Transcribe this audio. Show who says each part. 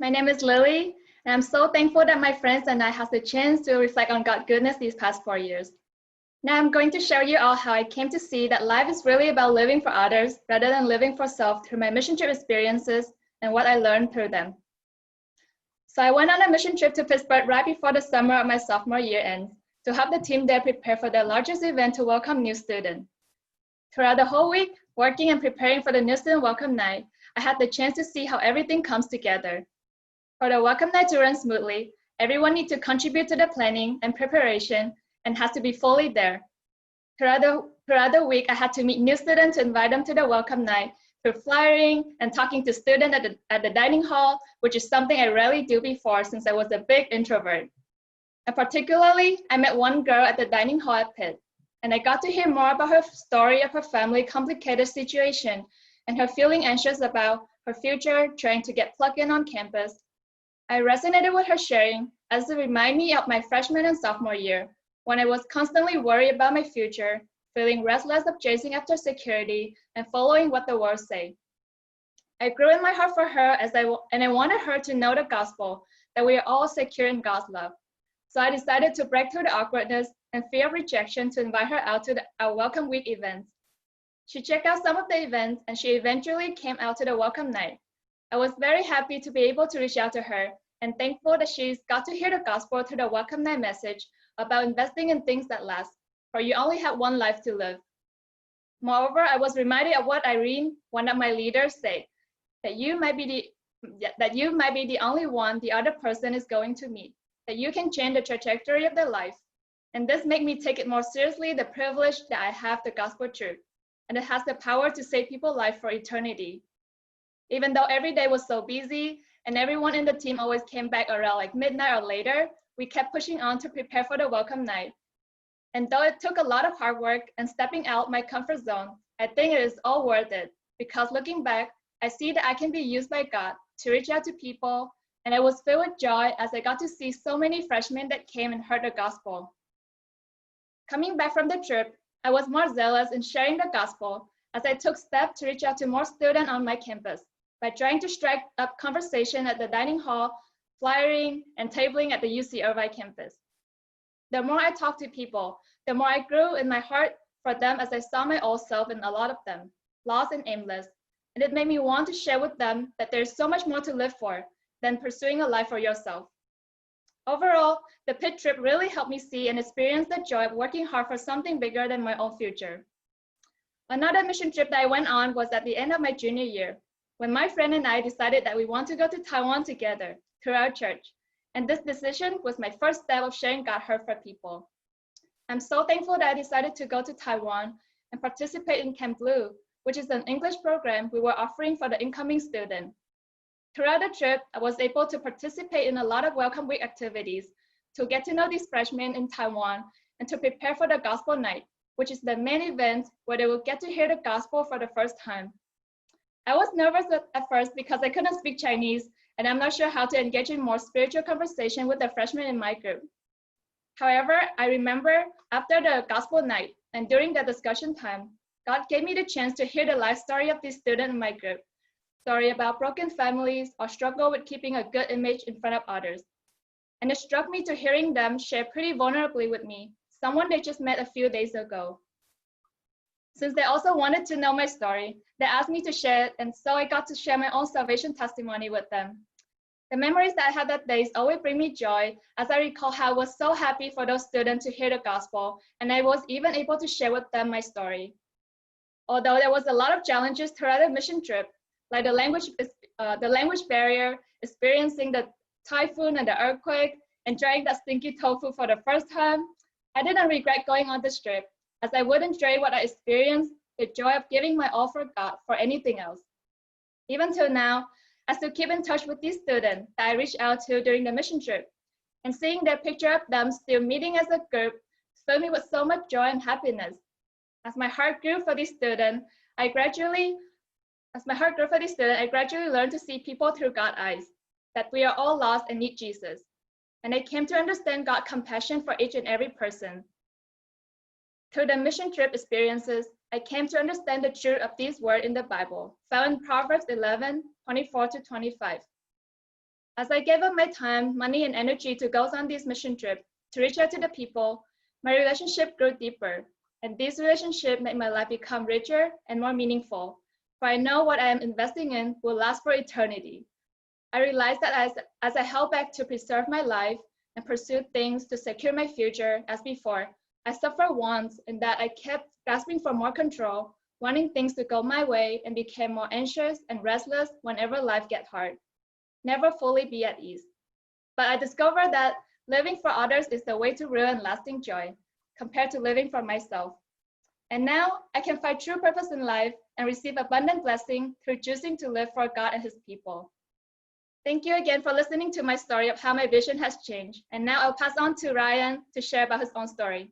Speaker 1: My name is Lily, and I'm so thankful that my friends and I had the chance to reflect on God's goodness these past 4 years. Now I'm going to show you all how I came to see that life is really about living for others rather than living for self through my mission trip experiences and what I learned through them. So I went on a mission trip to Pittsburgh right before the summer of my sophomore year ends to help the team there prepare for their largest event to welcome new students. Throughout the whole week, working and preparing for the new student welcome night, I had the chance to see how everything comes together. For the welcome night to run smoothly, everyone needs to contribute to the planning and preparation and has to be fully there. Throughout the week, I had to meet new students to invite them to the welcome night through flyering and talking to students at the dining hall, which is something I rarely do before since I was a big introvert. And particularly, I met one girl at the dining hall at Pitt, and I got to hear more about her story of her family complicated situation and her feeling anxious about her future, trying to get plugged in on campus. I resonated with her sharing as it reminded me of my freshman and sophomore year, when I was constantly worried about my future, feeling restless of chasing after security and following what the world say. I grew in my heart for her and I wanted her to know the gospel, that we are all secure in God's love. So I decided to break through the awkwardness and fear of rejection to invite her out to our Welcome Week events. She checked out some of the events and she eventually came out to the welcome night. I was very happy to be able to reach out to her and thankful that she's got to hear the gospel through the welcome night message about investing in things that last, for you only have one life to live. Moreover, I was reminded of what Irene, one of my leaders, said, that you might be the only one the other person is going to meet, that you can change the trajectory of their life. And this made me take it more seriously, the privilege that I have the gospel truth, and it has the power to save people's life for eternity. Even though every day was so busy and everyone in the team always came back around like midnight or later, we kept pushing on to prepare for the welcome night. And though it took a lot of hard work and stepping out my comfort zone, I think it is all worth it, because looking back, I see that I can be used by God to reach out to people, and I was filled with joy as I got to see so many freshmen that came and heard the gospel. Coming back from the trip, I was more zealous in sharing the gospel as I took steps to reach out to more students on my campus by trying to strike up conversation at the dining hall, flyering, and tabling at the UC Irvine campus. The more I talked to people, the more I grew in my heart for them as I saw my old self in a lot of them, lost and aimless. And it made me want to share with them that there's so much more to live for than pursuing a life for yourself. Overall, the Pitt trip really helped me see and experience the joy of working hard for something bigger than my own future. Another mission trip that I went on was at the end of my junior year, when my friend and I decided that we want to go to Taiwan together through our church. And this decision was my first step of sharing God's heart for people. I'm so thankful that I decided to go to Taiwan and participate in Camp Blue, which is an English program we were offering for the incoming student. Throughout the trip, I was able to participate in a lot of Welcome Week activities to get to know these freshmen in Taiwan and to prepare for the Gospel Night, which is the main event where they will get to hear the gospel for the first time. I was nervous at first because I couldn't speak Chinese and I'm not sure how to engage in more spiritual conversation with the freshmen in my group. However, I remember after the Gospel Night and during the discussion time, God gave me the chance to hear the life story of this student in my group, story about broken families or struggle with keeping a good image in front of others. And it struck me to hearing them share pretty vulnerably with me, someone they just met a few days ago. Since they also wanted to know my story, they asked me to share it, and so I got to share my own salvation testimony with them. The memories that I had that day always bring me joy, as I recall how I was so happy for those students to hear the gospel, and I was even able to share with them my story. Although there was a lot of challenges throughout the mission trip, like the language barrier, experiencing the typhoon and the earthquake, and trying that stinky tofu for the first time, I didn't regret going on this trip, as I wouldn't trade what I experienced, the joy of giving my all for God, for anything else. Even till now, I still keep in touch with these students that I reached out to during the mission trip, and seeing their picture of them still meeting as a group filled me with so much joy and happiness. As my heart grew for these students, I gradually learned to see people through God's eyes, that we are all lost and need Jesus. And I came to understand God's compassion for each and every person. Through the mission trip experiences, I came to understand the truth of these words in the Bible, found in Proverbs 11:24-25. As I gave up my time, money, and energy to go on this mission trip to reach out to the people, my relationship grew deeper. And this relationship made my life become richer and more meaningful. For I know what I am investing in will last for eternity. I realized that as I held back to preserve my life and pursued things to secure my future as before, I suffered once in that I kept grasping for more control, wanting things to go my way, and became more anxious and restless whenever life get hard. Never fully be at ease. But I discovered that living for others is the way to real and lasting joy, compared to living for myself. And now I can find true purpose in life and receive abundant blessing through choosing to live for God and His people. Thank you again for listening to my story of how my vision has changed. And now I'll pass on to Ryan to share about his own story.